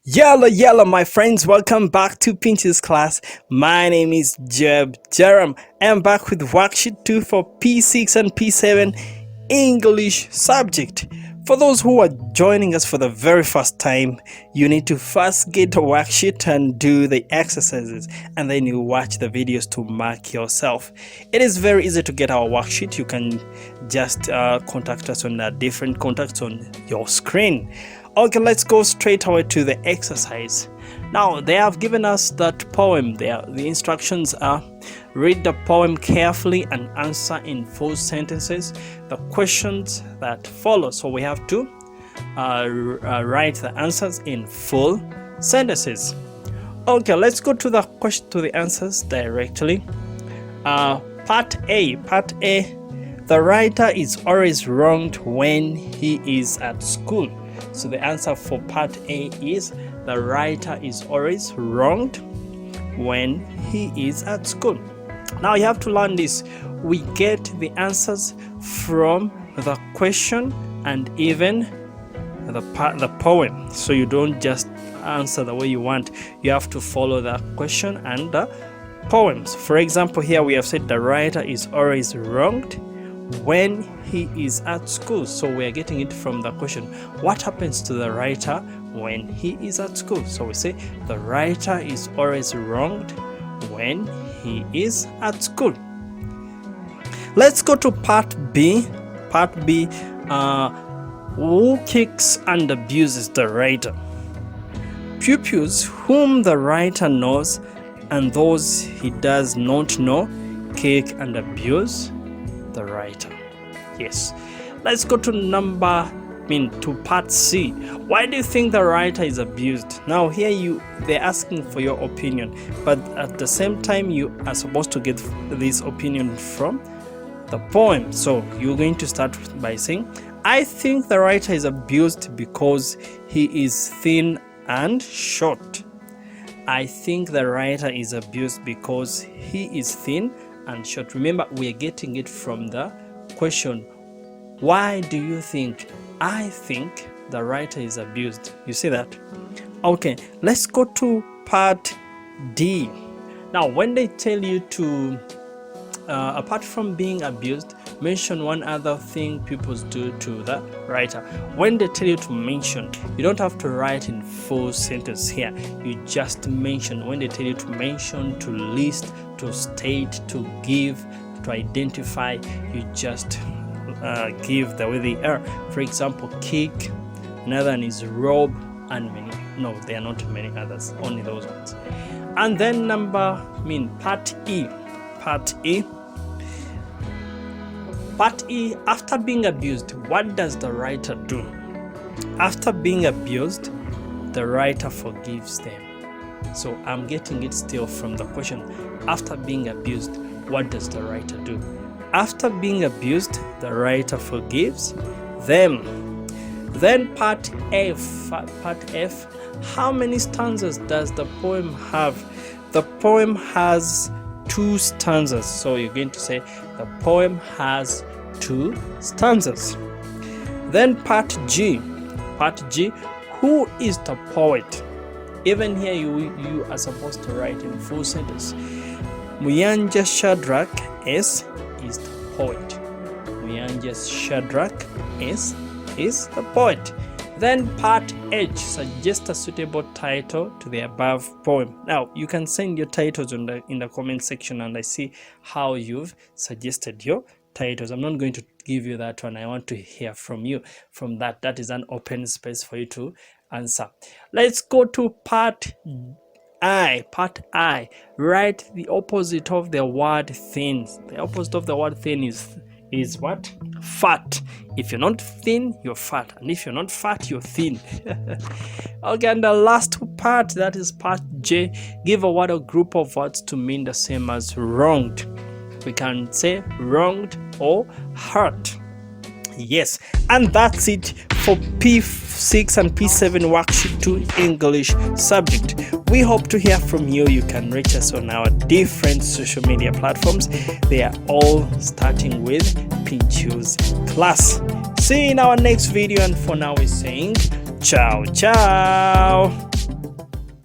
Yellow, my friends, welcome back to Pinch's class. My name is Jeb Jerem. I'm back with worksheet 2 for P6 and P7 English subject. For those who are joining us for the very first time, you need to first get a worksheet and do the exercises, and then you watch the videos to mark yourself. It is very easy to get our worksheet. You can just contact us on the different contacts on your screen. Okay, let's go straight away to the exercise. Now, they have given us that poem there. The instructions are: read the poem carefully and answer in full sentences the questions that follow. So we have to write the answers in full sentences. Okay, let's go to the answers directly. Part A. The writer is always wronged when he is at school. So the answer for part A is the writer is always wronged when he is at school. Now you have to learn this. We get the answers from the question and even the poem. So you don't just answer the way you want. You have to follow the question and the poems. For example, here we have said the writer is always wronged when he is at school. So we are getting it from the question. What happens to the writer when he is at school? So we say the writer is always wronged when he is at school. Let's go to part B. Who kicks and abuses the writer? Pupils whom the writer knows and those he does not know kick and abuse the writer. Yes. Let's go to part C. Why do you think the writer is abused? Now here they're asking for your opinion, but at the same time you are supposed to get this opinion from the poem. So you're going to start by saying, I think the writer is abused because he is thin and short. I think the writer is abused because he is thin and short. Remember, we are getting it from the question. Why do you think? I think the writer is abused. You see that? Okay, let's go to part D. Now, when they tell you to, apart from being abused, mention one other thing pupils do to the writer. When they tell you to mention, you don't have to write in full sentence here. You just mention. When they tell you to mention, to list, to state, to give, to identify, you just give the way they are. For example, kick, another one is rob, and many. No, there are not many others, only those ones. And then part E. Part E, after being abused, what does the writer do? After being abused, the writer forgives them. So I'm getting it still from the question. After being abused, what does the writer do? After being abused, the writer forgives them. Then part F. How many stanzas does the poem have? The poem has 2 stanzas. So you're going to say the poem has 2 stanzas. Then part G. Who is the poet? Even here you are supposed to write in full sentence. Muyanja Shadrach is the poet. Muyanja Shadrach is the poet. Then part H, suggest a suitable title to the above poem. Now you can send your titles in the comment section, and I see how you've suggested your titles. I'm not going to give you that one. I want to hear from you. From that is an open space for you to answer. Let's go to part I. Write the opposite of the word thin. The opposite of the word thin is what? Fat. If you're not thin, you're fat, and if you're not fat, you're thin. Okay, and the last part, that is part J. Give a word or group of words to mean the same as wronged. We can say wronged or hurt. Yes, and that's it for P6 and P7 Worksheet 2 English subject. We hope to hear from you. You can reach us on our different social media platforms. They are all starting with Pinchu's class. See you in our next video, and for now we're saying ciao.